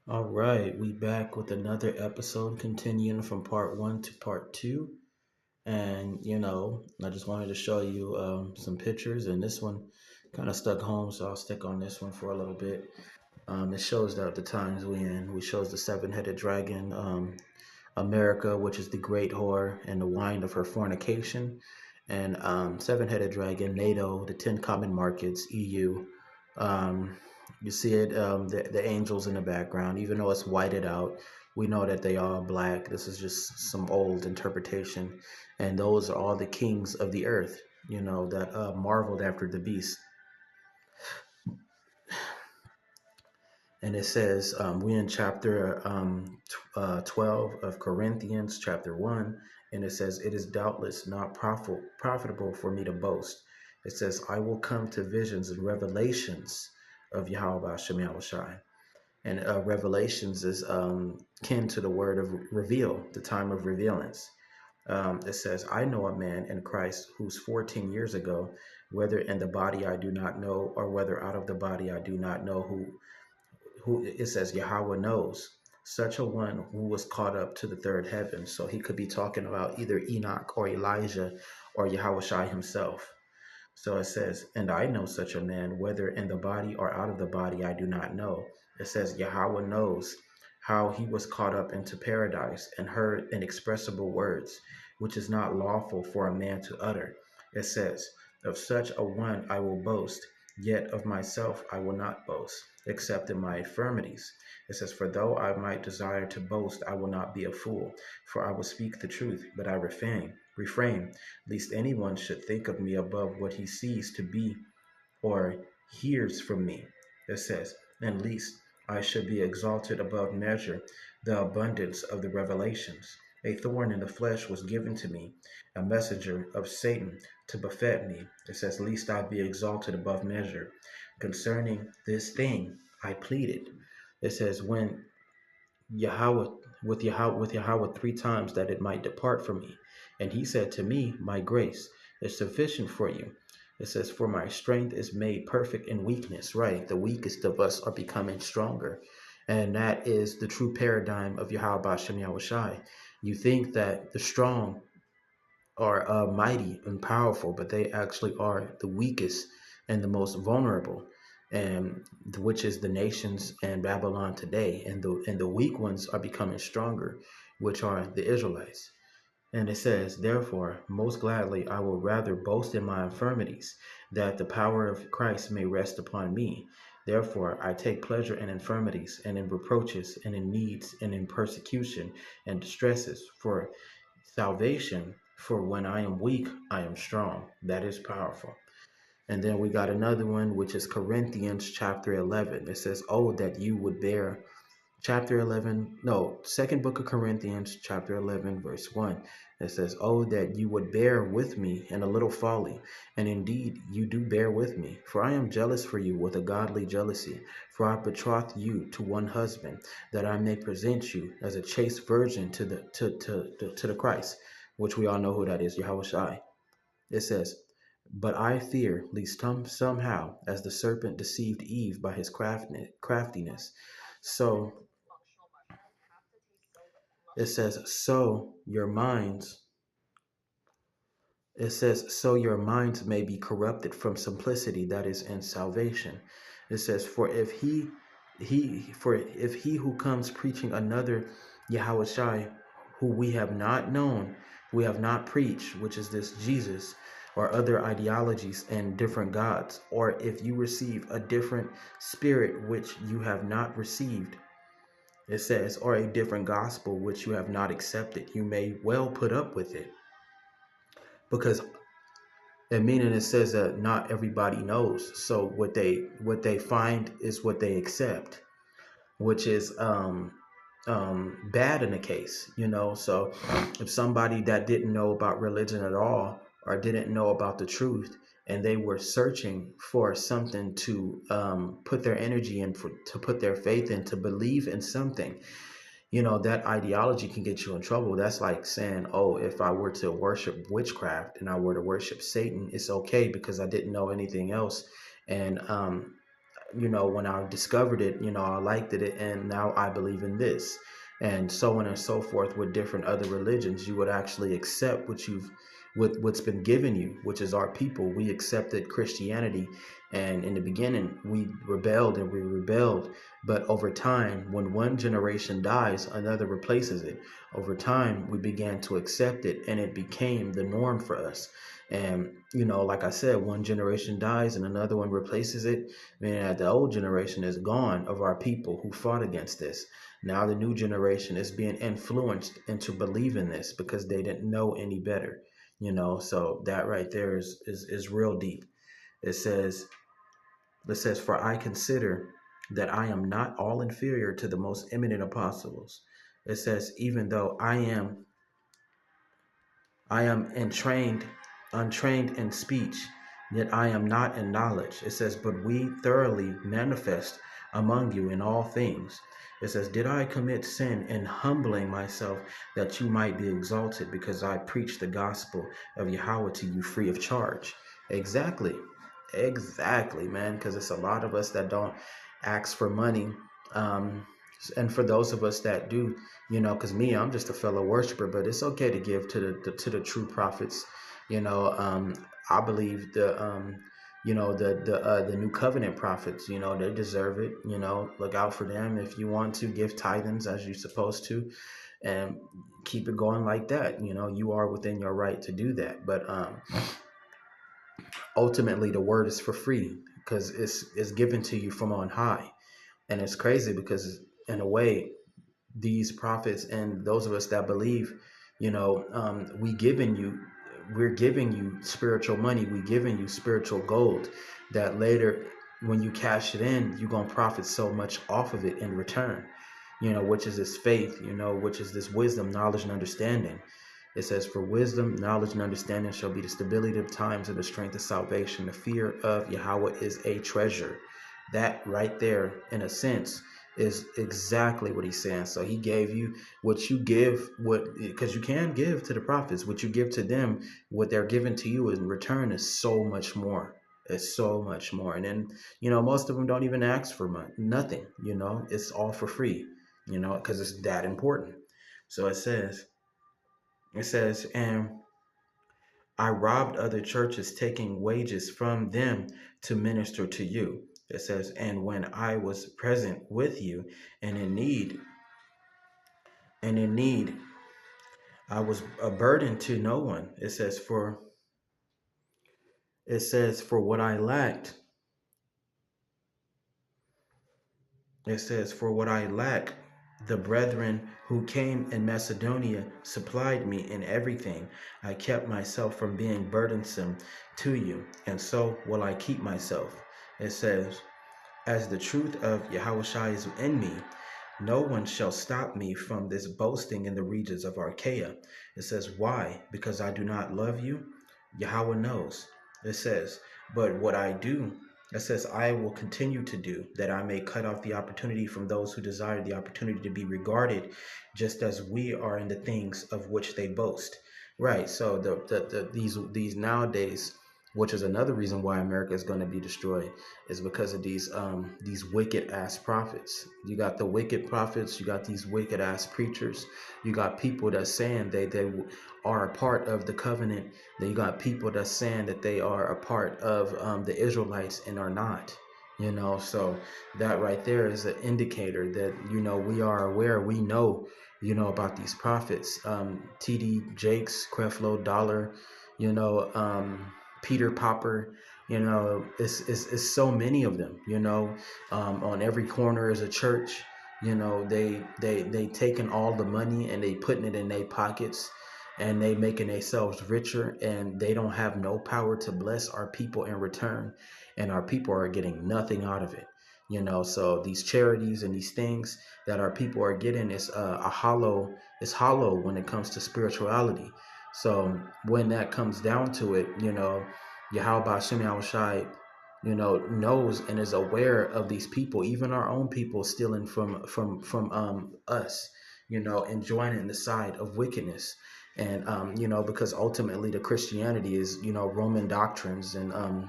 All right, we back with another episode, continuing from part one to part two. And I just wanted to show you some pictures, and this one kind of stuck home, so I'll stick on this one for a little bit. It shows that the times we in, which shows the seven-headed dragon, America, which is the great whore and the wine of her fornication, and seven-headed dragon, NATO, the 10 common markets, EU. Um, you see it, the angels in the background, even though it's whited out, we know that they are black. This is just some old interpretation. And those are all the kings of the earth, that marveled after the beast. And it says, we in chapter 12 of Corinthians, chapter 1, and it says, it is doubtless not profitable for me to boast. It says, I will come to visions and revelations of Yahweh Shem Yahushai. And revelations is kin to the word of reveal, the time of revealance. It says, I know a man in Christ who's 14 years ago, whether in the body I do not know, or whether out of the body I do not know, who it says Yahweh knows, such a one who was caught up to the third heaven. So he could be talking about either Enoch or Elijah or Yahweh Shai himself. So it says, and I know such a man, whether in the body or out of the body, I do not know. It says, Yahweh knows how he was caught up into paradise and heard inexpressible words, which is not lawful for a man to utter. It says, of such a one I will boast, yet of myself I will not boast, except in my infirmities. It says, for though I might desire to boast, I will not be a fool, for I will speak the truth, but I refrain, lest anyone should think of me above what he sees to be or hears from me. It says, and lest I should be exalted above measure, the abundance of the revelations. A thorn in the flesh was given to me, a messenger of Satan to buffet me. It says, lest I be exalted above measure. Concerning this thing, I pleaded. It says, when Yahweh with Yahweh three times that it might depart from me. And he said to me, my grace is sufficient for you. It says, for my strength is made perfect in weakness. Right. The weakest of us are becoming stronger. And that is the true paradigm of Yahweh Bashem Yahushai. You think that the strong are mighty and powerful, but they actually are the weakest and the most vulnerable, and which is the nations and Babylon today. And the weak ones are becoming stronger, which are the Israelites. And it says, therefore, most gladly I will rather boast in my infirmities, that the power of Christ may rest upon me. Therefore, I take pleasure in infirmities, and in reproaches, and in needs, and in persecution, and distresses, for salvation. For when I am weak, I am strong. That is powerful. And then we got another one, which is Corinthians chapter 11. It says, oh, that you would bear chapter 11, no, second book of Corinthians, chapter 11, verse 1. It says, oh, that you would bear with me in a little folly. And indeed, you do bear with me. For I am jealous for you with a godly jealousy. For I betroth you to one husband, that I may present you as a chaste virgin to the Christ, which we all know who that is, Yahweh Shai. It says, but I fear lest somehow, as the serpent deceived Eve by his craftiness, so it says, so your minds may be corrupted from simplicity that is in salvation. It says, for if he who comes preaching another Yahweh Shai, who we have not known, we have not preached, which is this Jesus, or other ideologies and different gods, or if you receive a different spirit which you have not received, it says, or a different gospel which you have not accepted, you may well put up with it. Because and meaning it says that not everybody knows. So what they find is what they accept, which is bad in the case, So if somebody that didn't know about religion at all or didn't know about the truth, and they were searching for something to put their energy in, to put their faith in, to believe in something, that ideology can get you in trouble. That's like saying, oh, if I were to worship witchcraft and I were to worship Satan, it's okay because I didn't know anything else. And when I discovered it, I liked it, and now I believe in this, and so on and so forth. With different other religions, you would actually accept what's been given you, which is our people. We accepted Christianity, and in the beginning, we rebelled and we rebelled. But over time, when one generation dies, another replaces it. Over time, we began to accept it, and it became the norm for us. And like I said, one generation dies and another one replaces it. Man, the old generation is gone of our people who fought against this. Now the new generation is being influenced into believing this because they didn't know any better. So that right there is real deep. It says, for I consider that I am not all inferior to the most eminent apostles. It says, even though I am untrained in speech, yet I am not in knowledge. It says, but we thoroughly manifest among you in all things. It says, did I commit sin in humbling myself that you might be exalted because I preach the gospel of Yahweh to you free of charge? Exactly. Exactly, man, because it's a lot of us that don't ask for money. Um, and for those of us that do, because me, I'm just a fellow worshiper, but it's okay to give to the true prophets. You know, um, I believe the new covenant prophets. They deserve it. Look out for them if you want to give tithings as you're supposed to, and keep it going like that. You are within your right to do that, but ultimately the word is for free because it's given to you from on high, and it's crazy because in a way these prophets and those of us that believe, we're giving you spiritual money. We're giving you spiritual gold that later, when you cash it in, you're going to profit so much off of it in return, which is this faith, which is this wisdom, knowledge, and understanding. It says, for wisdom, knowledge, and understanding shall be the stability of times and the strength of salvation. The fear of Yahweh is a treasure. That right there, in a sense, is exactly what he's saying. So he gave you what you give, because you can give to the prophets, what you give to them, what they're giving to you in return is so much more. It's so much more. And then, most of them don't even ask for money, nothing, it's all for free, because it's that important. So it says, and I robbed other churches, taking wages from them to minister to you. It says, and when I was present with you and in need, I was a burden to no one. For what I lacked, it says, for what I lack, the brethren who came in Macedonia supplied me in everything. I kept myself from being burdensome to you, and so will I keep myself. It says, as the truth of Yahushua is in me, no one shall stop me from this boasting in the regions of Achaia. It says, why? Because I do not love you? Yahweh knows. It says, but what I do, it says, I will continue to do, that I may cut off the opportunity from those who desire the opportunity to be regarded, just as we are in the things of which they boast. Right. So these nowadays, which is another reason why America is going to be destroyed, is because of these wicked ass prophets. You got the wicked prophets, you got these wicked ass preachers, you got people that's saying they are a part of the covenant. Then you got people that's saying that they are a part of the Israelites and are not. So that right there is an indicator that we are aware, we know, about these prophets. TD Jakes, Creflo Dollar, Peter Popper, it's so many of them. On every corner is a church. They taking all the money and they putting it in their pockets, and they making themselves richer, and they don't have no power to bless our people in return, and our people are getting nothing out of it. So these charities and these things that our people are getting is it's hollow when it comes to spirituality. So when that comes down to it, Yahweh Shem Yahushai, knows and is aware of these people, even our own people stealing from us, and joining the side of wickedness. And because ultimately the Christianity is, Roman doctrines and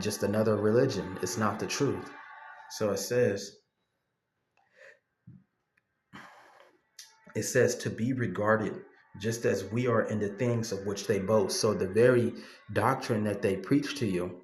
just another religion. It's not the truth. So it says to be regarded just as we are in the things of which they boast. So the very doctrine that they preach to you,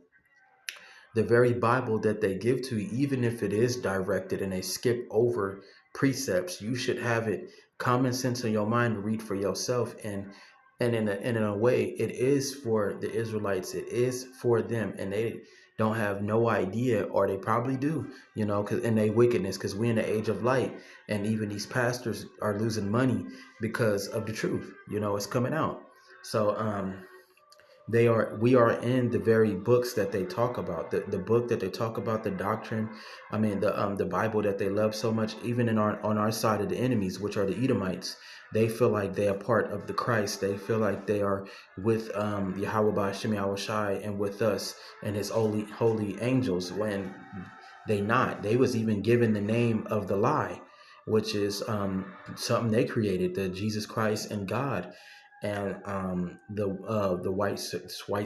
the very Bible that they give to you, even if it is directed and they skip over precepts, you should have it common sense in your mind to read for yourself. And in a way, it is for the Israelites. It is for them, and they don't have no idea, or they probably do, because in their wickedness, because we're in the age of light, and even these pastors are losing money because of the truth. It's coming out. So we are in the very books that they talk about, the book that they talk about, the doctrine. I mean, the Bible that they love so much. Even in our on our side of the enemies, which are the Edomites, they feel like they are part of the Christ. They feel like they are with Yahweh Ba'Shem Yahweh Shai and with us and his holy angels, when they was even given the name of the lie, which is something they created, the Jesus Christ and God, and the white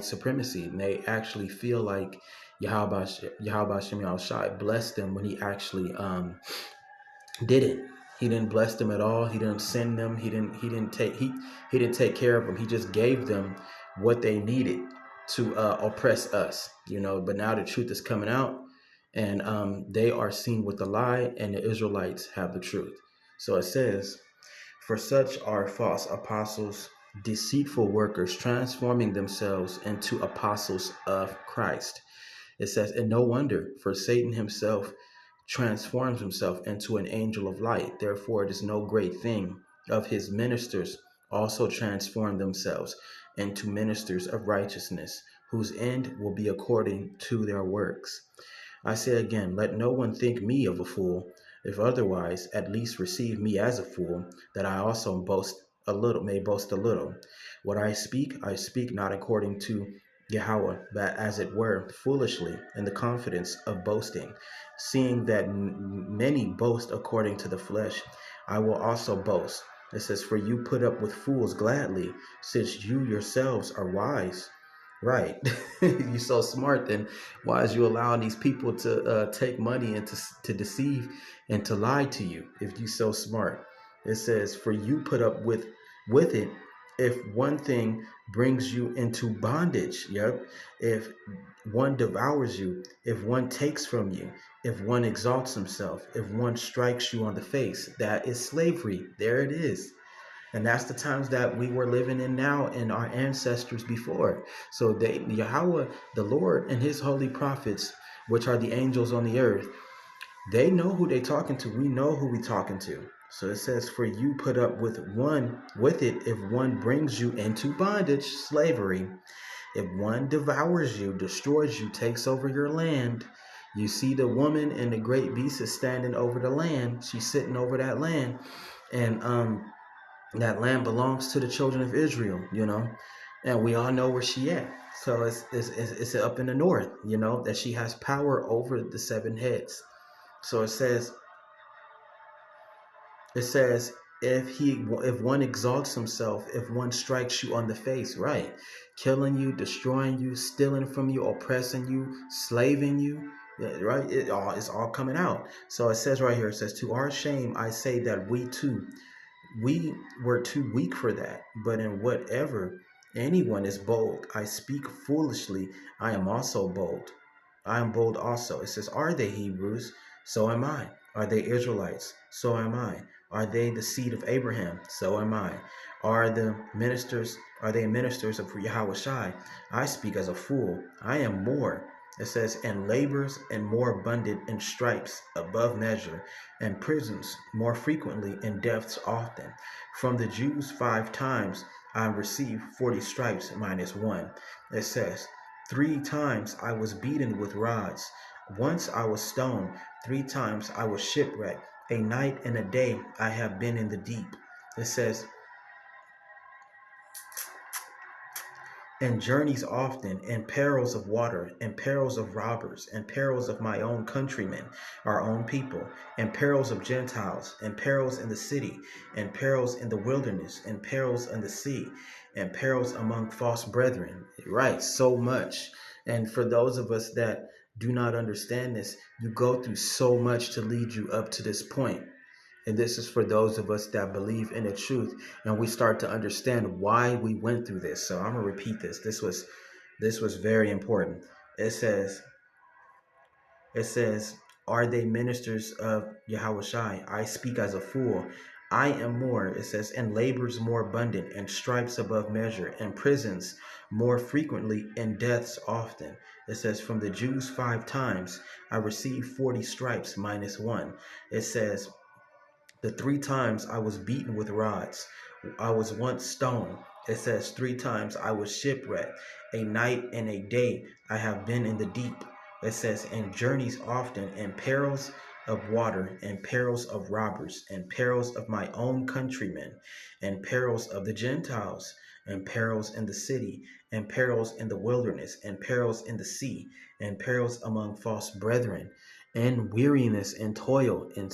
supremacy. And they actually feel like Yahweh Shem Shai blessed them when he actually didn't. He didn't bless them at all. He didn't send them. He didn't take care of them. He just gave them what they needed to oppress us. But now the truth is coming out, and they are seen with the lie, and the Israelites have the truth. So it says, for such are false apostles, deceitful workers, transforming themselves into apostles of Christ. It says, and no wonder, for Satan himself transforms himself into an angel of light. Therefore, it is no great thing of his ministers also transform themselves into ministers of righteousness, whose end will be according to their works. I say again, let no one think me of a fool. If otherwise, at least receive me as a fool, that I also may boast a little. What I speak not according to Yahweh, but as it were, foolishly, in the confidence of boasting. Seeing that many boast according to the flesh, I will also boast. It says, for you put up with fools gladly, since you yourselves are wise. Right. You're so smart, then why is you allowing these people to take money and to deceive and to lie to you if you so smart? It says, for you put up with it if one thing brings you into bondage. Yep. If one devours you, if one takes from you, if one exalts himself, if one strikes you on the face, that is slavery. There it is. And that's the times that we were living in now and our ancestors before. So Yahweh, the Lord, and his holy prophets, which are the angels on the earth, they know who they talking to. We know who we talking to. So it says, for you put up with it if one brings you into bondage, slavery. If one devours you, destroys you, takes over your land. You see the woman and the great beast is standing over the land. She's sitting over that land. And that land belongs to the children of Israel, and we all know where she at. So it's up in the north, that she has power over the seven heads. So it says if one exalts himself, if one strikes you on the face, right, killing you, destroying you, stealing from you, oppressing you, slaving you, right, it's all coming out. So it says right here, it says, to our shame I say that we were too weak for that, but in whatever anyone is bold, I speak foolishly, I am also bold. I am bold also. It says, are they Hebrews? So am I. Are they Israelites? So am I. Are they the seed of Abraham? So am I. Are they ministers of Yahweh Shai? I speak as a fool. I am more. It says, and labors and more abundant in stripes above measure, and prisons more frequently, and deaths often. From the Jews 5 times I received 40 stripes minus one. It says, 3 times I was beaten with rods. Once I was stoned. 3 times I was shipwrecked. A night and a day I have been in the deep. It says, and journeys often, and perils of water, and perils of robbers, and perils of my own countrymen, our own people, and perils of Gentiles, and perils in the city, and perils in the wilderness, and perils in the sea, and perils among false brethren. Right, so much. And for those of us that do not understand this. You go through so much to lead you up to this point. And this is for those of us that believe in the truth and we start to understand why we went through this. So I'm gonna repeat this. This was very important. It says, it says, are they ministers of Yahweh Shai? I speak as a fool. I am more, it says, and labors more abundant, and stripes above measure, and prisons more frequently, and deaths often. It says, from the Jews 5 times I received 40 stripes minus one. It says, the 3 times I was beaten with rods. I was once stoned. It says 3 times I was shipwrecked. A night and a day I have been in the deep. It says, and journeys often, and perils of water, and perils of robbers, and perils of my own countrymen, and perils of the Gentiles, and perils in the city, and perils in the wilderness, and perils in the sea, and perils among false brethren, and weariness and toil, and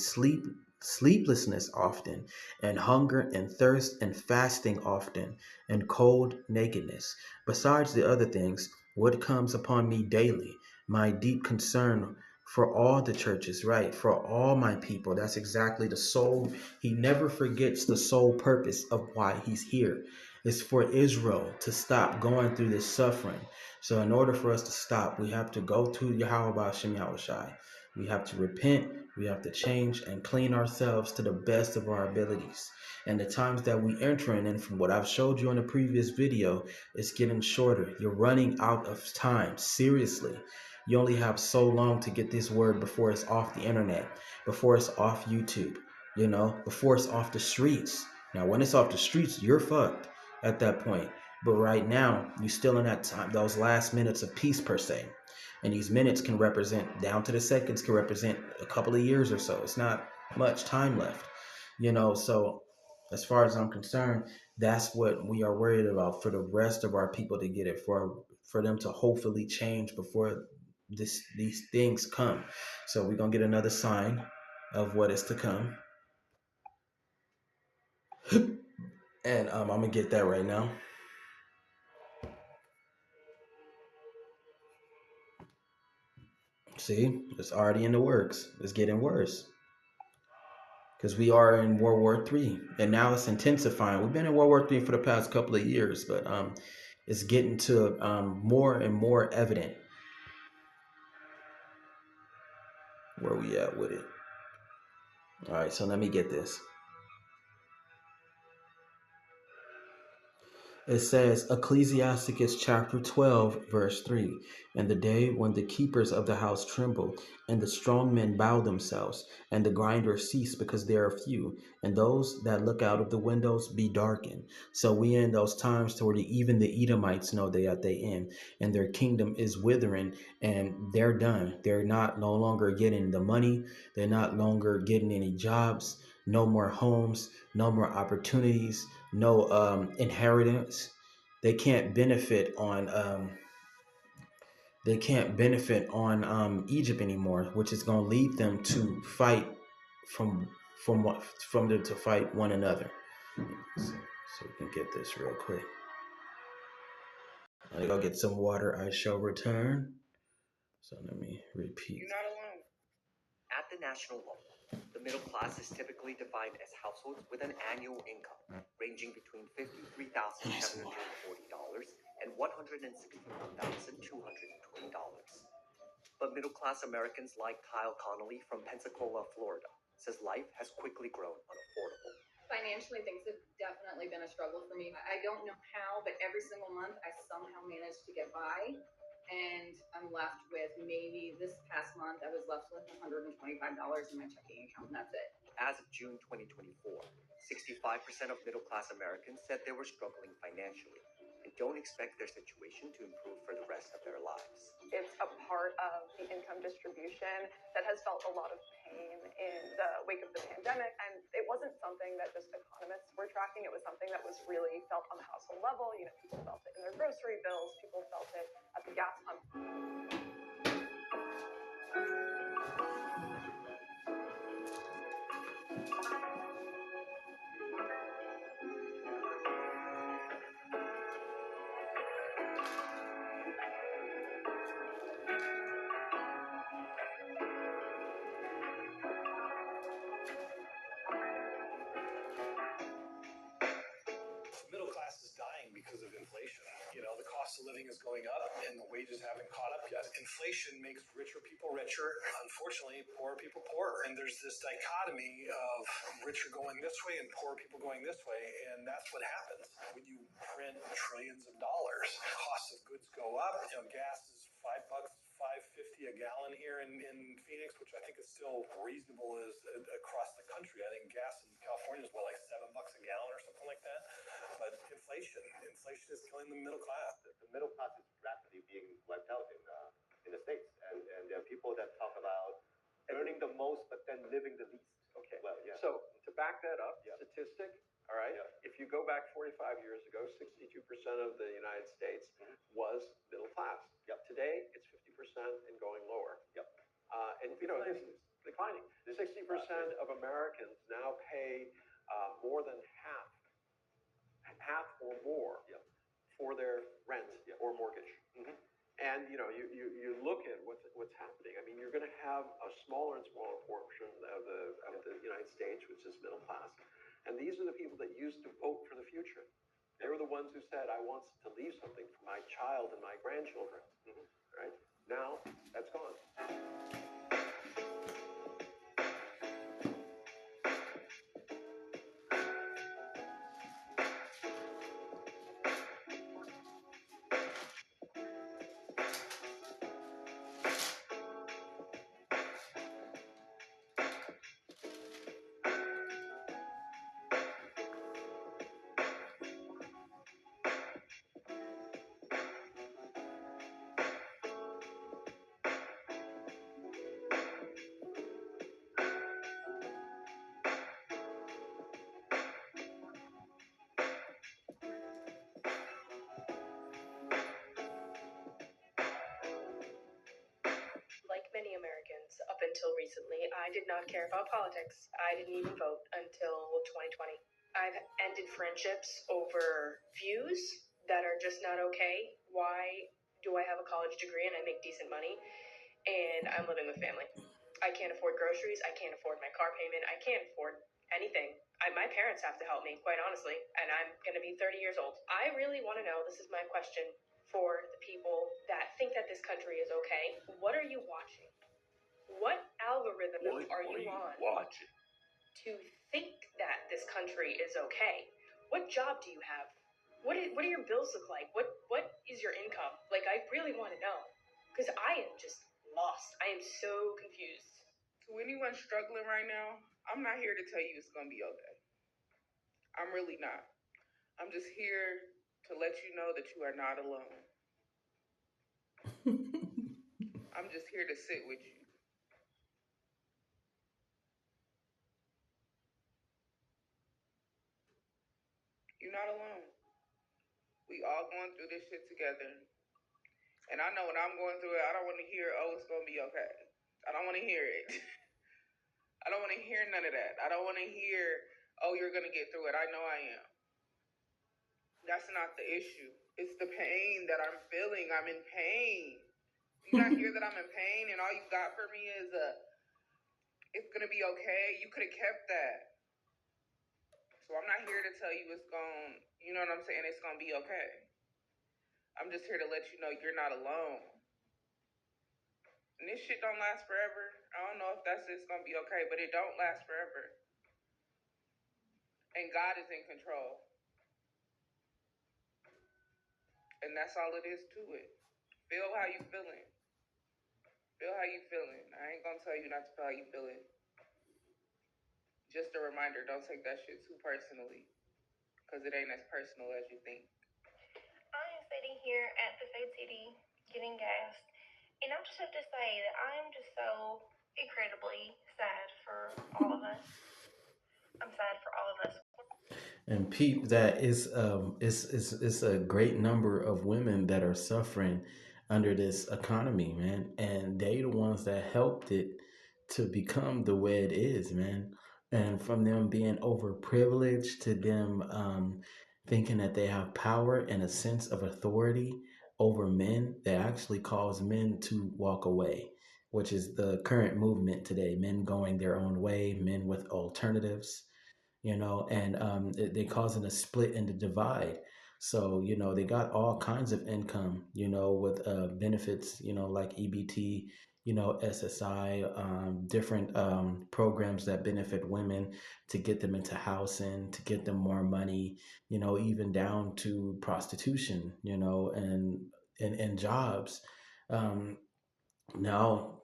sleeplessness often, and hunger and thirst and fasting often, and cold nakedness. Besides the other things, what comes upon me daily, my deep concern for all the churches, right? For all my people. That's exactly the soul. He never forgets the sole purpose of why he's here. It's for Israel to stop going through this suffering. So in order for us to stop, we have to go to Yahweh Bashem Yahushai. We have to repent, we have to change and clean ourselves to the best of our abilities. And the times that we enter in, and from what I've showed you in the previous video, it's getting shorter. You're running out of time. Seriously. You only have so long to get this word before it's off the internet, before it's off YouTube, before it's off the streets. Now, when it's off the streets, you're fucked at that point. But right now, you're still in that time, those last minutes of peace per se. And these minutes can represent, down to the seconds, can represent a couple of years or so. It's not much time left, So as far as I'm concerned, that's what we are worried about, for the rest of our people to get it, for them to hopefully change before these things come. So we're gonna get another sign of what is to come, and I'm gonna get that right now. See, it's already in the works. It's getting worse because we are in World War III, and now it's intensifying. We've been in World War III for the past couple of years, but it's getting to more and more evident where we at with it. All right, so let me get this. It says, Ecclesiasticus chapter 12, verse 3, and the day when the keepers of the house tremble, and the strong men bow themselves, and the grinders cease because they are few, and those that look out of the windows be darkened. So we in those times to where even the Edomites know they at their end, and their kingdom is withering, and they're done. They're not no longer getting the money. They're not longer getting any jobs, no more homes, no more opportunities, no inheritance. They can't benefit on Egypt anymore, which is going to lead them to fight from them to fight one another. So we can get this real quick. I go get some water. I shall return. So let me repeat. You're not alone. At the national level, the middle class is typically defined as households with an annual income ranging between $53,740 and $161,220. But middle-class Americans like Kyle Connolly from Pensacola, Florida, says life has quickly grown unaffordable. Financially, things have definitely been a struggle for me. I don't know how, but every single month I somehow manage to get by. And I'm left with, maybe this past month, I was left with $125 in my checking account, and that's it. As of June 2024, 65% of middle-class Americans said they were struggling financially and don't expect their situation to improve for the rest of their lives. It's a part of the income distribution that has felt a lot of pain in the wake of the pandemic. And it wasn't something that just economists were tracking. It was something that was really felt on the household level. People felt it in their grocery bills. People felt it at the gas pump. living is going up and the wages haven't caught up yet. Inflation makes richer people richer. Unfortunately, poorer people poorer. And there's this dichotomy of richer going this way and poor people going this way. And that's what happens when you print trillions of dollars. Costs of goods go up. Gas is $5, $5.50 a gallon here in Phoenix, which I think is still reasonable as across the country. I think gas in California is like $7 a gallon or something like that. But inflation is killing the middle class. The middle class is rapidly being wiped out in the States, and there are people that talk about earning the most but then living the least. Okay. Well, yeah. So to back that up, Yeah. statistic, all right? Yeah. If you go back 45 years ago, 62% of the United States was middle class. Yep. Today, it's 50% and going lower. Yep. And this is declining. 60% of Americans now pay more than half or more Yep. for their rent or mortgage. Mhm. And you look at what's happening. I mean, you're going to have a smaller and smaller portion of the United States, which is middle class, and these are the people that used to vote for the future. They were the ones who said, "I want to leave something for my child and my grandchildren." Right now, that's gone. Like many Americans, up until recently, I did not care about politics. I didn't even vote until 2020. I've ended friendships over views that are just not okay. Why do I have a college degree and I make decent money and I'm living with family? I can't afford groceries. I can't afford my car payment. I can't afford anything. My parents have to help me, quite honestly, and I'm going to be 30 years old. I really want to know, this is my question for the people that think that this country is okay. What are you watching? What algorithm are you on watching to think that this country is okay? What job do you have? What do your bills look like? What is your income? Like, I really want to know, because I am just lost. I am so confused. To anyone struggling right now, I'm not here to tell you it's gonna be okay. I'm really not. I'm just here to let you know that you are not alone. I'm just here to sit with you. You're not alone. We all going through this shit together. And I know when I'm going through it, I don't want to hear, "Oh, it's going to be okay." I don't want to hear it. I don't want to hear none of that. I don't want to hear, "Oh, you're going to get through it." I know I am. That's not the issue. It's the pain that I'm feeling. I'm in pain. You not hear that I'm in pain and all you got for me is it's going to be okay. You could have kept that. So I'm not here to tell you it's going, you know what I'm saying? It's going to be okay. I'm just here to let you know you're not alone. And this shit don't last forever. I don't know if it's going to be okay, but it don't last forever. And God is in control. And that's all it is to it. Feel how you feeling. Feel how you feeling. I ain't going to tell you not to feel how you feeling. Just a reminder, don't take that shit too personally. Because it ain't as personal as you think. I am sitting here at the Fed City getting gas, and I just have to say that I am just so incredibly sad for all of us. I'm sad for all of us. And Pete, that is a great number of women that are suffering under this economy, man, and they the ones that helped it to become the way it is, man. And from them being overprivileged to them thinking that they have power and a sense of authority over men, that actually cause men to walk away, which is the current movement today. Men going their own way, men with alternatives, and they causing a split and a divide. So, they got all kinds of income, with benefits, like EBT, SSI, different programs that benefit women to get them into housing, to get them more money, even down to prostitution, and jobs. Um, Now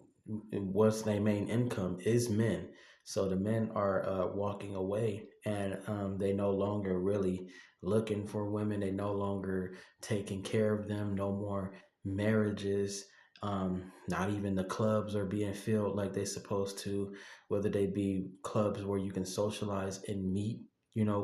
what's their main income is men, so the men are walking away, and they no longer really looking for women, they no longer taking care of them, no more marriages, not even the clubs are being filled like they supposed to, whether they be clubs where you can socialize and meet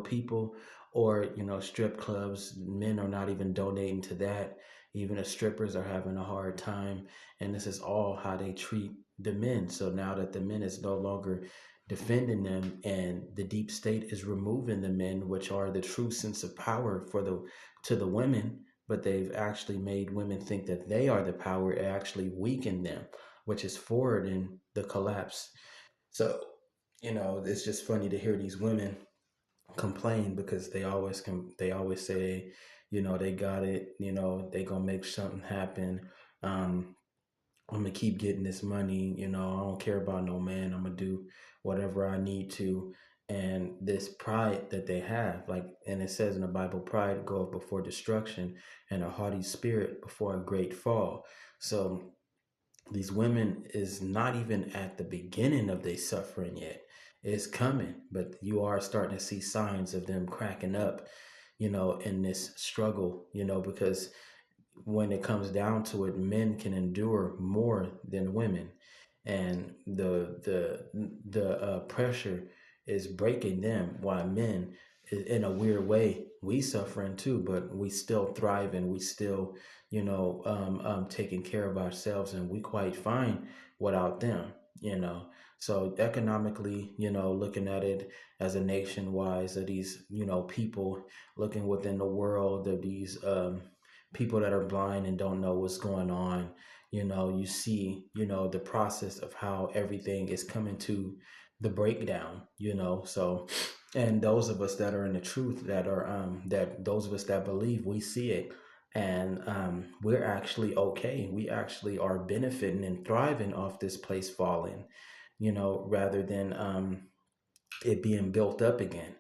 people, or strip clubs. Men are not even donating to that. Even the strippers are having a hard time, and this is all how they treat the men. So now that the men is no longer defending them, and the deep state is removing the men, which are the true sense of power for the to the women, but they've actually made women think that they are the power, it actually weakened them, which is forwarding the collapse. So it's just funny to hear these women complain, because they always say, they got it, they gonna make something happen. um I'm gonna keep getting this money. I don't care about no man. I'm gonna do whatever I need to. And this pride that they have, like, and it says in the Bible, pride goeth before destruction, and a haughty spirit before a great fall. So these women is not even at the beginning of their suffering yet. It's coming, but you are starting to see signs of them cracking up, in this struggle, because when it comes down to it, men can endure more than women, and the pressure is breaking them. While men, in a weird way, we suffering too, but we still thriving. We still, taking care of ourselves, and we quite fine without them. So economically, looking at it as a nation wise, of these, people looking within the world of these people that are blind and don't know what's going on. You see, the process of how everything is coming to the breakdown, so, and those of us that are in the truth, that are that those of us that believe, we see it, and we're actually okay. We actually are benefiting and thriving off this place falling, rather than it being built up again.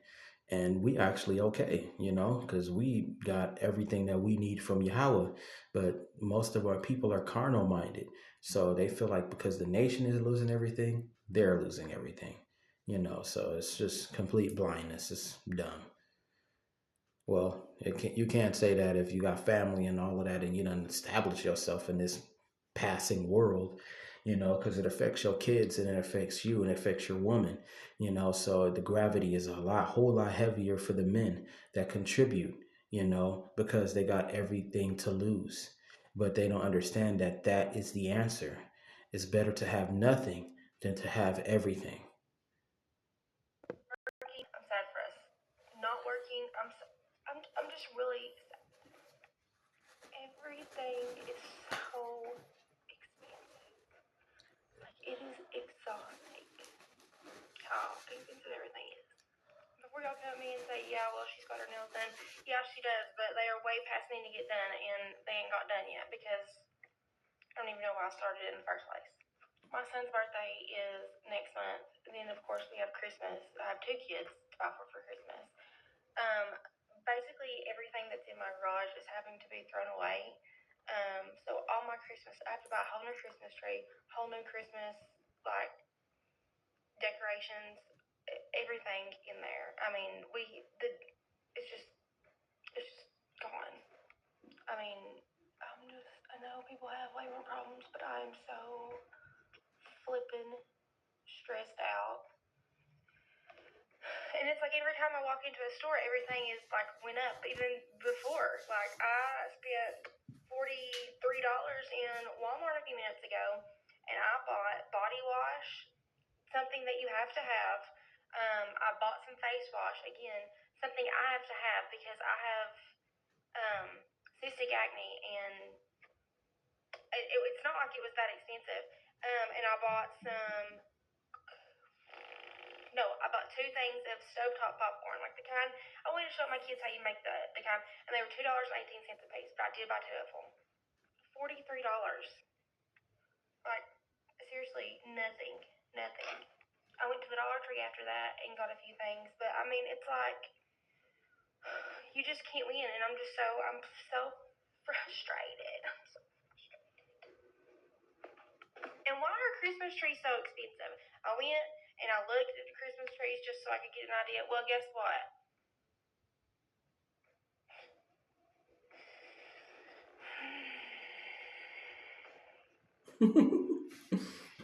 And we actually okay, because we got everything that we need from Yahweh. But most of our people are carnal minded. So they feel like because the nation is losing everything, they're losing everything. So it's just complete blindness. It's dumb. Well, you can't say that if you got family and all of that, and you don't establish yourself in this passing world, because it affects your kids, and it affects you, and it affects your woman, so the gravity is whole lot heavier for the men that contribute, because they got everything to lose. But they don't understand that that is the answer. It's better to have nothing than to have everything. I'm sad for us. Not working, I'm just really everything is so expensive. Like it is exhausting how expensive everything is. Before y'all come at me and say, yeah, well, she's got her nails done. Yeah, she does, but they are way past needing to get done, and they ain't got done yet because I don't even know why I started it in the first place. My son's birthday is next month. And then, of course, we have Christmas. I have two kids to buy for Christmas. Um, Basically, everything that's in my garage is having to be thrown away. So all my Christmas, I have to buy a whole new Christmas tree, whole new Christmas, like, decorations, everything in there. I mean, it's just, it's just gone. I mean, I know people have way more problems, but I'm so flippin' stressed out. And it's like every time I walk into a store, everything is like went up even before. Like I spent $43 in Walmart a few minutes ago, and I bought body wash, something that you have to have. I bought some face wash, again, something I have to have because I have um, cystic acne, and it's not like it was that expensive. And I bought some No, I bought 2 things of stovetop popcorn, like the kind I wanted to show my kids how you make the kind, and they were $2.18 a piece, but I did buy 2 of them. $43. Like, seriously, nothing. I went to the Dollar Tree after that and got a few things, but I mean, it's like you just can't win, and I'm so frustrated. And why are Christmas trees so expensive? I went and I looked at the Christmas trees just so I could get an idea. Well, guess what?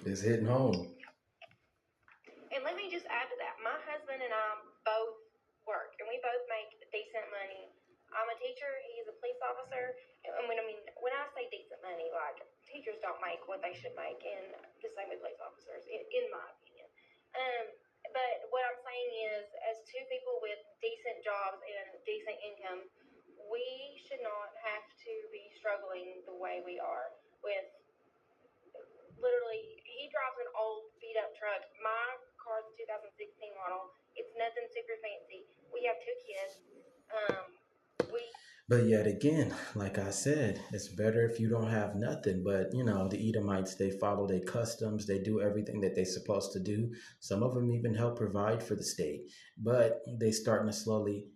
It's hitting home. And let me just add to that. My husband and I both work, and we both make decent money. I'm a teacher. He's a police officer. And when I say decent money, like teachers don't make what they should make, and the same with police officers, in my opinion. But what I'm saying is, as two people with decent jobs and decent income, we should not have to be struggling the way we are with literally, he drives an old beat up truck. My car's a 2016 model. It's nothing super fancy. We have 2 kids. We But yet again, like I said, it's better if you don't have nothing. But you know, the Edomites, they follow their customs, they do everything that they're supposed to do. Some of them even help provide for the state. But they starting to slowly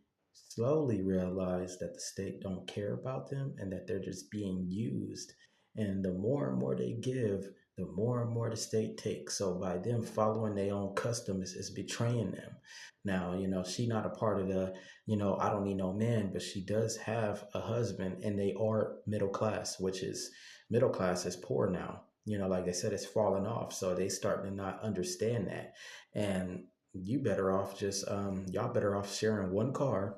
realize that the state don't care about them and that they're just being used. And the more and more they give, the more and more the state takes. So by them following their own customs is betraying them. Now, you know, she not a part of the, you know, I don't need no man, but she does have a husband and they are middle class, which is middle class is poor now. You know, like they said, it's falling off. So they starting to not understand that. And you better off just, y'all better off sharing one car,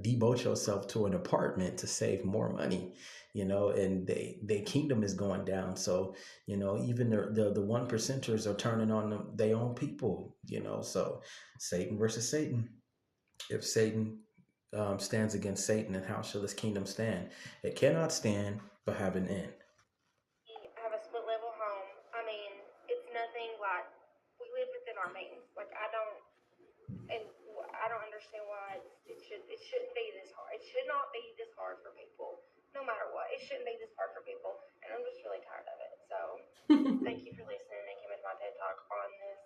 devote yourself to an apartment to save more money, you know, and they kingdom is going down. So, you know, even the one percenters are turning on them, their own people, you know. So Satan versus Satan. If Satan stands against Satan, then how shall his kingdom stand? It cannot stand but have an end. have a split level home. I mean, it's nothing like we live within our means. Like I don't understand why it shouldn't be this hard. It should not be this hard for people, no matter what. It shouldn't be this hard for people, and I'm just really tired of it. So, thank you for listening and coming to my TED Talk on this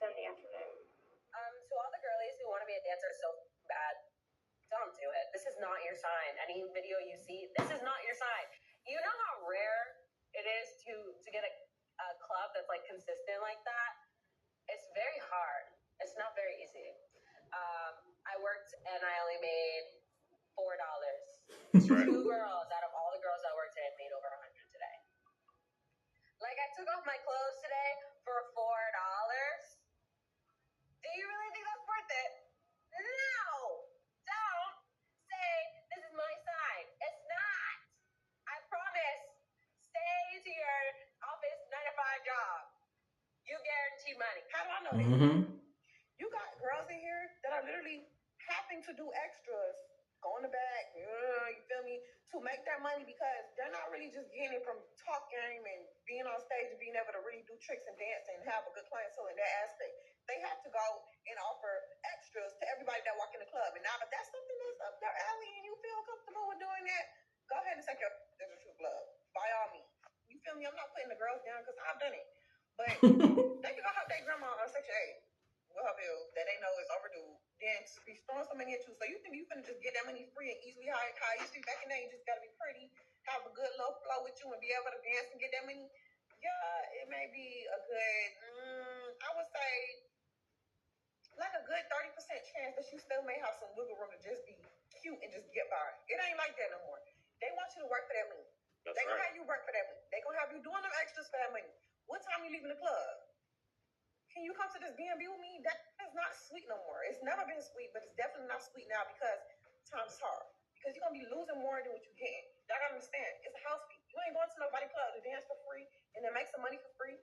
Sunday afternoon. So all the girlies who want to be a dancer so bad, don't do it. This is not your sign. Any video you see, this is not your sign. You know how rare it is to get a club that's like consistent like that? It's very hard. It's not very easy. I worked and I only made $4. That's right. 2 girls out of all the girls I worked in made over 100 today. Like I took off my clothes today for $4. Do you really think that's worth it? No! Don't say this is my sign. It's not. I promise. Stay to your office 9 to 5 job. You guarantee money. How do I know that? Mm-hmm. You got girls in here that are literally having to do extras, go in the back, you feel me, to make that money because they're not really just getting it from talk game and being on stage and being able to really do tricks and dance and have a good clientele in that aspect. They have to go and offer extras to everybody that walk in the club. And now, if that's something that's up their alley and you feel comfortable with doing that, go ahead and take your digital club by all means. You feel me? I'm not putting the girls down because I've done it, but they can go help their grandma on Section 8 with her bill that they know is overdue, then be throwing some money at you. So you think you finna just get that money free and easily how you see back in there, you just gotta be pretty, have a good low flow with you and be able to dance and get that money? Yeah, it may be a good, I would say, like a good 30% chance that you still may have some wiggle room to just be cute and just get by. It ain't like that no more. They want you to work for that money. They gonna have you work for that money. They gonna have you doing them extras for that money. What time you leaving the club? Can you come to this B&B with me? That is not sweet no more. It's never been sweet, but it's definitely not sweet now because times is hard. Because you're going to be losing more than what you're getting. Y'all got to understand. It's a house fee. You ain't going to nobody club to dance for free and then make some money for free.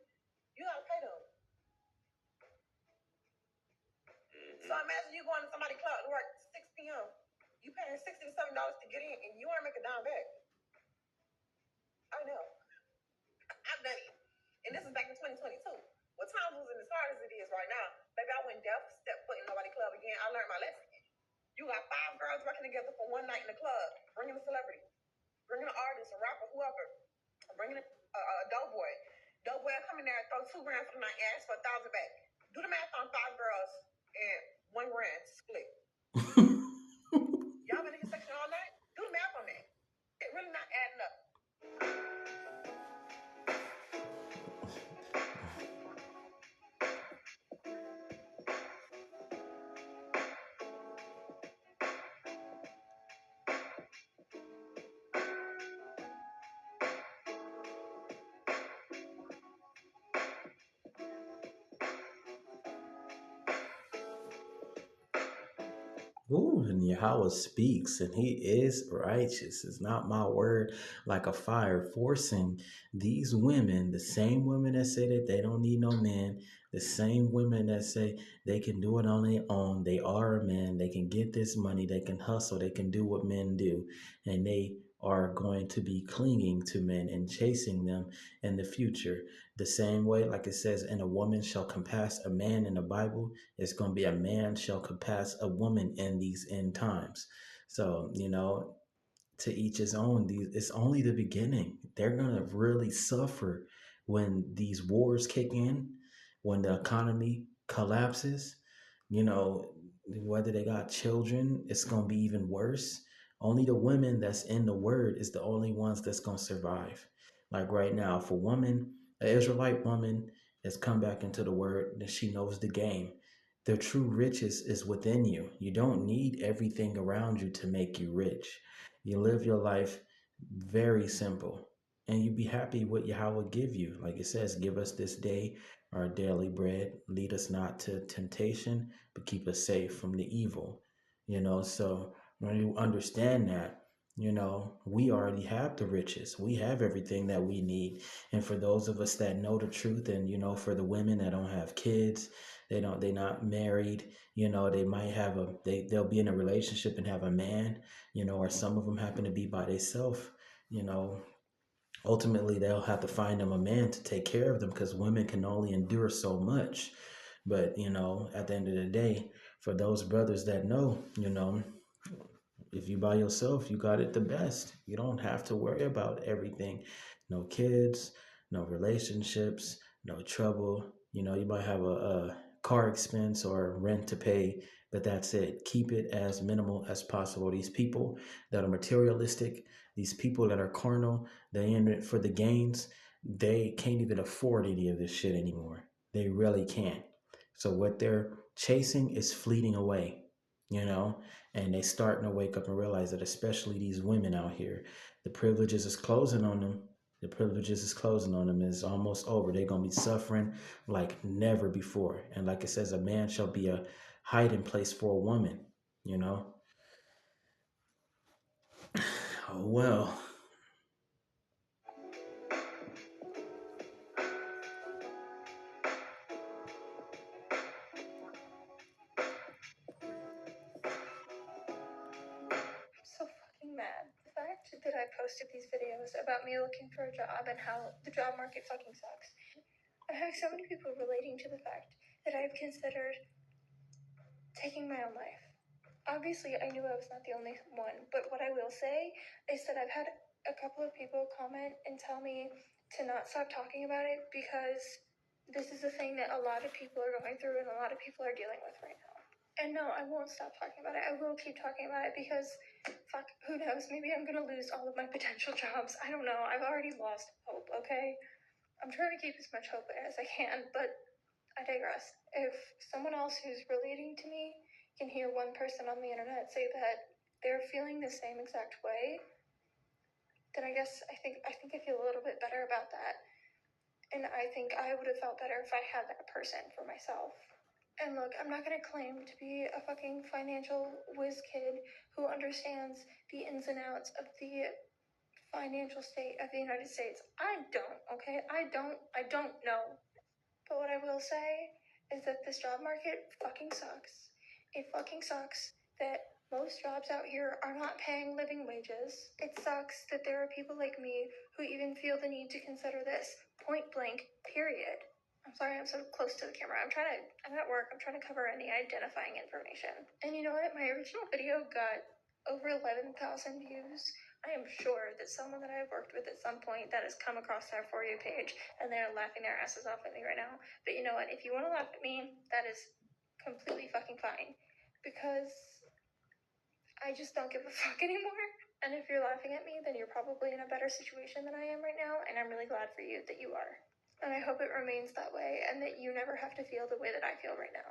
You got to pay them. So imagine you going to somebody's club to work 6 p.m. You paying $60 to $70 to get in and you ain't make a dime back. I know. I've done it. And this is back in 2022. times wasn't as hard as it is right now. Baby, I went deaf, step foot in nobody club again. I learned my lesson. You got 5 girls working together for one night in the club, bringing a celebrity, bringing an artist, a rapper, whoever, bringing a dope boy. Dope boy come in there and throw $2 grand for the night and ask for 1,000 back. Do the math on 5 girls and $1 grand split. Y'all been in his section all night? Do the math on that. It really not adding up. Ooh, and Yahweh speaks, and he is righteous. It's not my word like a fire, forcing these women, the same women that say that they don't need no man, the same women that say they can do it on their own. They are a man. They can get this money. They can hustle. They can do what men do. And they are going to be clinging to men and chasing them in the future. The same way, like it says, and a woman shall compass a man in the Bible, it's going to be a man shall compass a woman in these end times. So, to each his own. It's only the beginning. They're going to really suffer when these wars kick in, when the economy collapses. You know, whether they got children, it's going to be even worse. Only the women that's in the word is the only ones that's going to survive. Like right now, if a woman, an Israelite woman, has come back into the word, then she knows the game. The true riches is within you. You don't need everything around you to make you rich. You live your life very simple, and you be happy with Yahweh give you. Like it says, give us this day our daily bread. Lead us not to temptation, but keep us safe from the evil. So when you understand that, we already have the riches. We have everything that we need. And for those of us that know the truth, and for the women that don't have kids, they're not married, they might have they'll be in a relationship and have a man, or some of them happen to be by themselves, you know, ultimately they'll have to find them a man to take care of them, because women can only endure so much. But, at the end of the day, for those brothers that know, if you by yourself, you got it the best. You don't have to worry about everything. No kids, no relationships, no trouble. You might have a car expense or rent to pay, but that's it. Keep it as minimal as possible. These people that are materialistic, these people that are carnal, they in it for the gains, they can't even afford any of this shit anymore. They really can't. So what they're chasing is fleeting away, you know? And they starting to wake up and realize that, especially these women out here, the privileges is closing on them. The privileges is closing on them. It's almost over. They're going to be suffering like never before. And like it says, a man shall be a hiding place for a woman, you know? Oh, well. So fucking mad. The fact that I posted these videos about me looking for a job and how the job market fucking sucks. I'm having so many people relating to the fact that I've considered taking my own life. Obviously, I knew I was not the only one, but what I will say is that I've had a couple of people comment and tell me to not stop talking about it, because this is a thing that a lot of people are going through and a lot of people are dealing with right now. And no, I won't stop talking about it. I will keep talking about it, because fuck, who knows? Maybe I'm gonna lose all of my potential jobs. I don't know. I've already lost hope, okay? I'm trying to keep as much hope as I can, but I digress. If someone else who's relating to me can hear one person on the internet say that they're feeling the same exact way, then I think I feel a little bit better about that. And I think I would have felt better if I had that person for myself. And look, I'm not gonna claim to be a fucking financial whiz kid who understands the ins and outs of the financial state of the United States. I don't, okay? I don't know. But what I will say is that this job market fucking sucks. It fucking sucks that most jobs out here are not paying living wages. It sucks that there are people like me who even feel the need to consider this point blank, period. I'm sorry I'm so close to the camera. I'm at work. I'm trying to cover any identifying information. And you know what? My original video got over 11,000 views. I am sure that someone that I've worked with at some point that has come across our For You page and they're laughing their asses off at me right now. But you know what? If you want to laugh at me, that is completely fucking fine. Because I just don't give a fuck anymore. And if you're laughing at me, then you're probably in a better situation than I am right now. And I'm really glad for you that you are. And I hope it remains that way and that you never have to feel the way that I feel right now.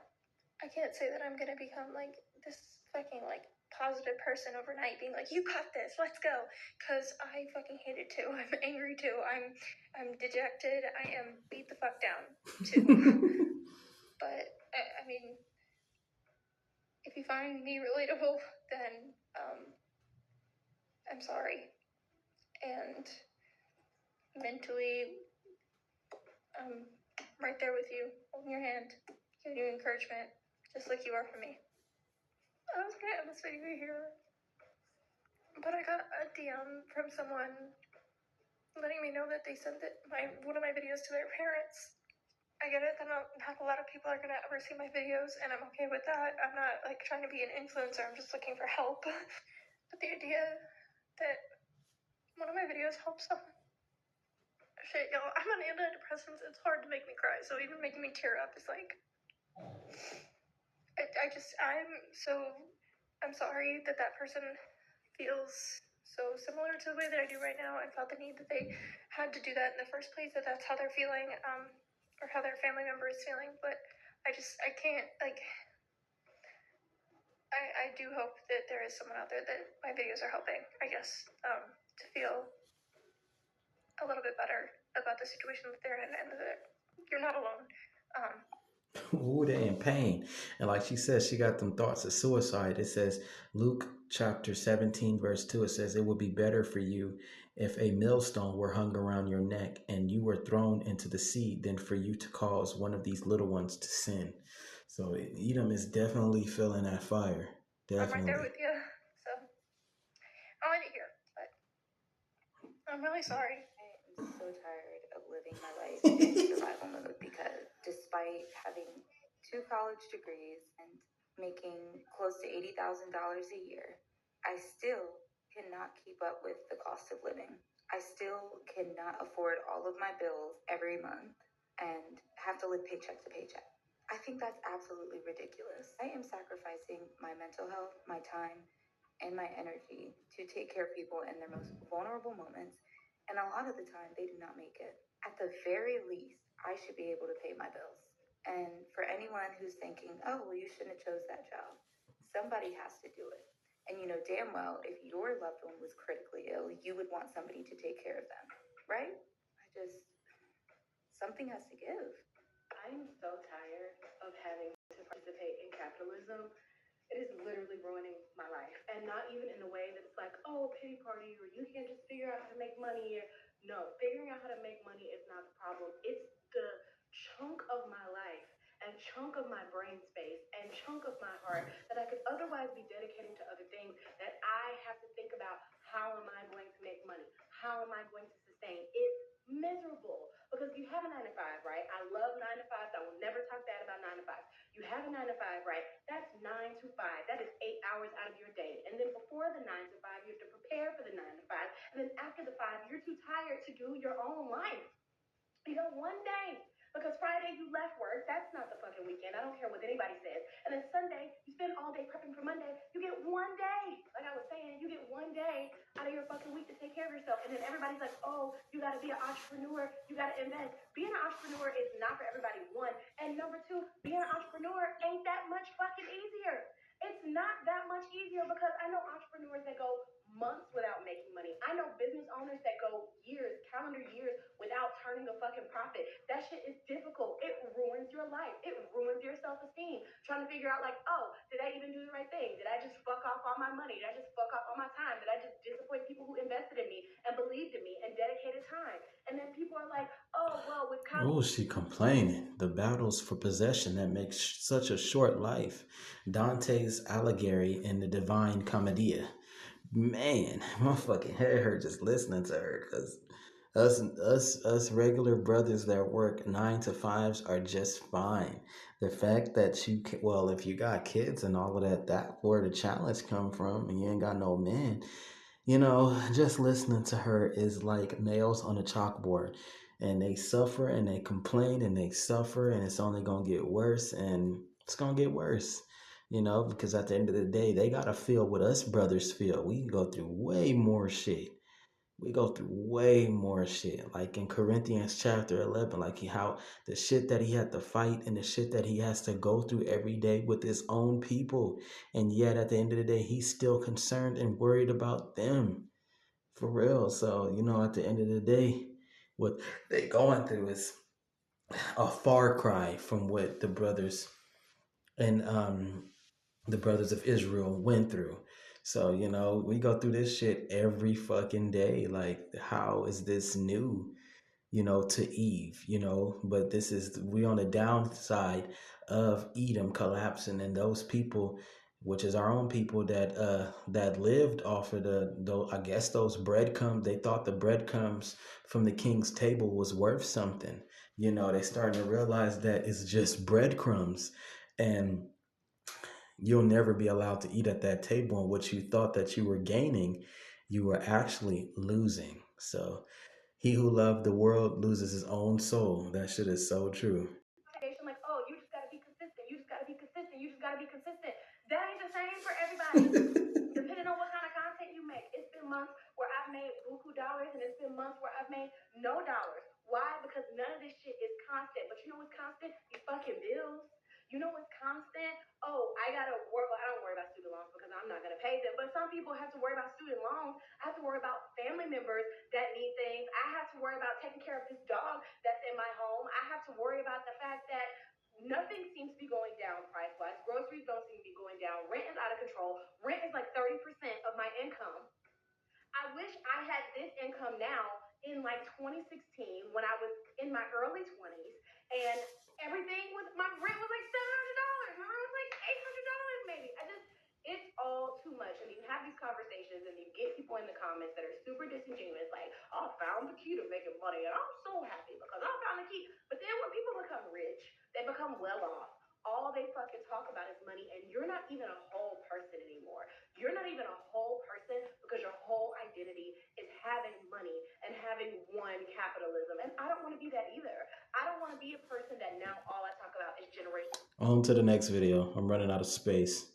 I can't say that I'm gonna become like this fucking like positive person overnight being like, you got this, let's go. Cause I fucking hate it too. I'm angry too. I'm dejected. I am beat the fuck down too. But I mean, if you find me relatable, then I'm sorry. And mentally, I'm right there with you, holding your hand, giving you encouragement, just like you are for me. I was gonna end this video here, but I got a DM from someone letting me know that they sent one of my videos to their parents. I get it that not a lot of people are gonna ever see my videos, and I'm okay with that. I'm not like trying to be an influencer. I'm just looking for help. But the idea that one of my videos helps someone. Shit, y'all, I'm on antidepressants. It's hard to make me cry, so even making me tear up is like, I'm sorry that that person feels so similar to the way that I do right now and felt the need that they had to do that in the first place, that that's how they're feeling, or how their family member is feeling. But I can't, like, I do hope that there is someone out there that my videos are helping, I guess, to feel a little bit better about the situation that they're in and that you're not alone. Ooh, they in pain. And like she says, she got them thoughts of suicide. It says, Luke chapter 17, verse 2, it says, it would be better for you if a millstone were hung around your neck and you were thrown into the sea than for you to cause one of these little ones to sin. So Edom is definitely feeling that fire. Definitely. I'm right there with you. So I'll end it here, but I'm really sorry. I am so tired of living my life in survival mode because despite having 2 college degrees and making close to $80,000 a year, I still cannot keep up with the cost of living. I still cannot afford all of my bills every month and have to live paycheck to paycheck. I think that's absolutely ridiculous. I am sacrificing my mental health, my time, and my energy to take care of people in their most vulnerable moments, and a lot of the time they do not make it. At the very least, I should be able to pay my bills. And for anyone who's thinking, oh, well, you shouldn't have chose that job, somebody has to do it. And you know damn well, if your loved one was critically ill, you would want somebody to take care of them, right? Something has to give. I'm so tired of having to participate in capitalism. It is literally ruining my life. And not even in a way that it's like, oh, pity party, or you can't just figure out how to make money. No, figuring out how to make money is not the problem. It's the chunk of my life and chunk of my brain space and chunk of my heart that I could otherwise be dedicating to other things that I have to think about, how am I going to make money? How am I going to sustain? It's miserable because you have a 9 to 5, right? I love 9 to 5s. I will never talk bad about 9 to 5s. You have a 9 to 5, right? That's 9 to 5. That is 8 hours out of your day. And then before the 9 to 5, you have to prepare for the 9 to 5. And then after the 5, you're too tired to do your own life. You know, one day, because Friday you left work, that's not the fucking weekend. I don't care what anybody says. And then Sunday, you spend all day prepping for Monday. You get one day. Like I was saying, you get one day out of your fucking week to take care of yourself. And then everybody's like, oh, you got to be an entrepreneur. You got to invest. Being an entrepreneur is not for everybody, one. And number two, being an entrepreneur ain't that much fucking easier. It's not that much easier because I know entrepreneurs that go months without making money. I know business owners that go years, calendar years, without turning a fucking profit. That shit is difficult. It ruins your life. It ruins your self-esteem. Trying to figure out like, oh, did I even do the right thing? Did I just fuck off all my money? Did I just fuck off all my time? Did I just disappoint people who invested in me and believed in me and dedicated time? And then people are like, oh, well, with college. Oh, she complaining. The battles for possession that makes such a short life. Dante's allegory in the Divine Commedia. Man, my fucking head hurt just listening to her because Us regular brothers that work 9 to 5s are just fine. The fact that well, if you got kids and all of that, that where the challenge come from, and you ain't got no men. Just listening to her is like nails on a chalkboard, and they suffer and they complain and they suffer, and it's only gonna get worse, and it's gonna get worse. Because at the end of the day, they gotta feel what us brothers feel. We go through way more shit. We go through way more shit. Like in Corinthians chapter 11, like how the shit that he had to fight and the shit that he has to go through every day with his own people. And yet at the end of the day, he's still concerned and worried about them. For real. So, at the end of the day, what they going through is a far cry from what and the brothers of Israel went through. So, we go through this shit every fucking day. Like, how is this new, to Eve, but we on the downside of Edom collapsing, and those people, which is our own people that lived off of I guess those breadcrumbs. They thought the breadcrumbs from the king's table was worth something. They starting to realize that it's just breadcrumbs, and you'll never be allowed to eat at that table. And what you thought that you were gaining, you were actually losing. So he who loved the world loses his own soul. That shit is so true. Like, oh, you just gotta be consistent. You just gotta be consistent. You just gotta be consistent. That ain't the same for everybody. Depending on what kind of content you make. It's been months where I've made buku dollars, and it's been months where I've made no dollars. Why? Because none of this shit is constant. But you know what's constant? These fucking bills. You know what's constant? Oh, I gotta work. Well, I don't worry about student loans because I'm not gonna pay them. But some people have to worry about student loans. I have to worry about family members that need things. I have to worry about taking care of this dog that's in my home. I have to worry about the fact that nothing seems to be going down price wise. Groceries don't seem to be going down. Rent is out of control. Rent is like 30% of my income. I wish I had this income now in like 2016 when I was in my early 20s, and everything was, my rent was like $700. My rent was like $800 maybe. It's all too much. And you have these conversations and you get people in the comments that are super disingenuous, like, oh, I found the key to making money and I'm so happy because I found the key. But then when people become rich, they become well off. All they fucking talk about is money, and you're not even a whole person anymore. You're not even a whole person because your whole identity is having money and having one capitalism. And I don't want to be that either. I don't want to be a person that now all I talk about is generation. On to the next video. I'm running out of space.